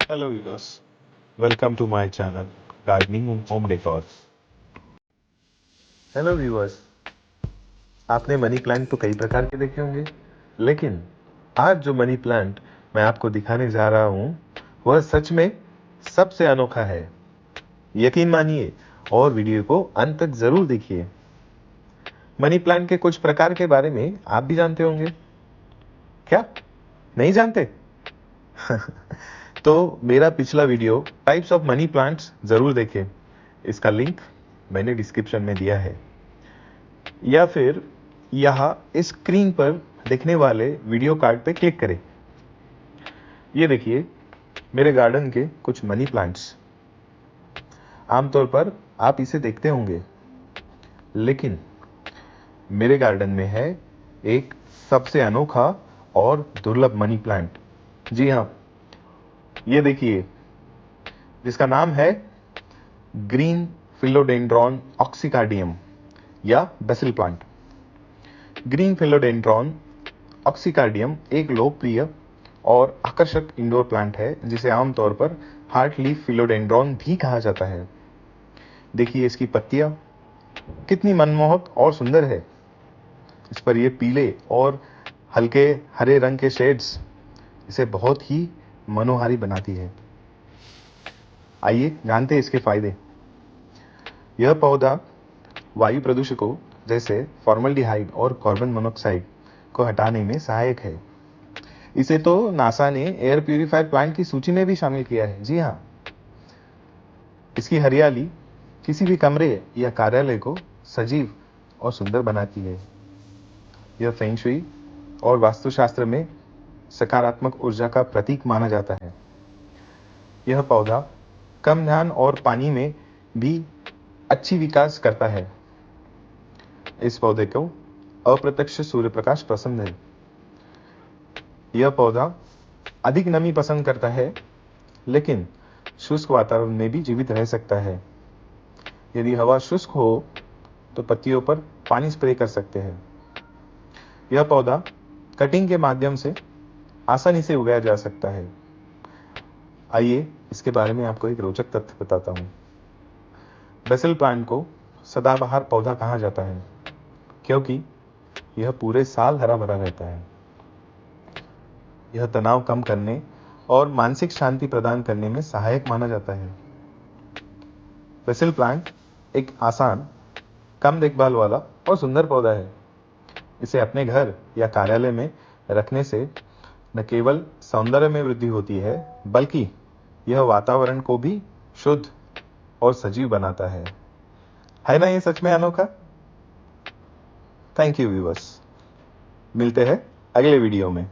Hello viewers, welcome to my channel Gardening and Home Decor। Hello viewers. आपने money plant तो कई प्रकार के देखे होंगे, लेकिन आज जो मनी प्लांट मैं आपको दिखाने जा रहा हूं वह सच में सबसे अनोखा है। यकीन मानिए और वीडियो को अंत तक जरूर देखिए। मनी प्लांट के कुछ प्रकार के बारे में आप भी जानते होंगे क्या? नहीं जानते? तो मेरा पिछला video types of money plants जरूर देखें। इसका लिंक मैंने डिस्क्रिप्शन में दिया है, या फिर यहाँ इस स्क्रीन पर दिखने वाले वीडियो कार्ड पे क्लिक करें। ये देखिए मेरे गार्डन के कुछ मनी प्लांट्स। आमतौर पर आप इसे देखते होंगे, लेकिन मेरे गार्डन में है एक सबसे अनोखा और दुर्लभ मनी प्लांट। जी हाँ, ये देखिए, जिसका नाम है ग्रीन फिलोडेंड्रॉन ऑक्सीकार्डियम या बेसिल प्लांट। ग्रीन फिलोडेंड्रॉन ऑक्सीकार्डियम एक लोकप्रिय और आकर्षक इंडोर प्लांट है, जिसे आमतौर पर हार्ट लीफ फिलोडेंड्रॉन भी कहा जाता है। देखिए इसकी पत्तियां कितनी मनमोहक और सुंदर है। इस पर ये पीले और हल्के हरे रंग के शेड्स इसे बहुत ही मनोहारी बनाती है। आइए जानते हैं इसके फायदे। यह पौधा वायु प्रदूषकों जैसे फॉर्मल्डिहाइड और कार्बन मोनोऑक्साइड को हटाने में सहायक है। इसे तो नासा ने एयर प्यूरिफायर प्लांट की सूची में भी शामिल किया है। जी हाँ, इसकी हरियाली किसी भी कमरे या कार्यालय को सजीव और सुंदर बनाती है। यह फेंग शुई और वास्तुशास्त्र में सकारात्मक ऊर्जा का प्रतीक माना जाता है। यह पौधा कम ध्यान और पानी में भी अच्छी विकास करता है। इस पौधे को अप्रत्यक्ष सूर्य प्रकाश पसंद है। यह पौधा अधिक नमी पसंद करता है, लेकिन शुष्क वातावरण में भी जीवित रह सकता है। यदि हवा शुष्क हो तो पत्तियों पर पानी स्प्रे कर सकते हैं। यह पौधा कटिंग के माध्यम से आसानी से उगाया जा सकता है। आइए इसके बारे में आपको एक रोचक तथ्य बताता हूँ। बेसिल प्लांट को सदाबहार पौधा कहा जाता है, क्योंकि यह पूरे साल हरा भरा रहता है। यह तनाव कम करने और मानसिक शांति प्रदान करने में सहायक माना जाता है। बेसिल प्लांट एक आसान, कम देखभाल वाला और सुंदर पौधा है। इसे अपने घर या कार्यालय में रखने से न केवल सौंदर्य में वृद्धि होती है, बल्कि यह वातावरण को भी शुद्ध और सजीव बनाता है ना ये सच में अनोखा? थैंक यू व्यूअर्स, मिलते हैं अगले वीडियो में।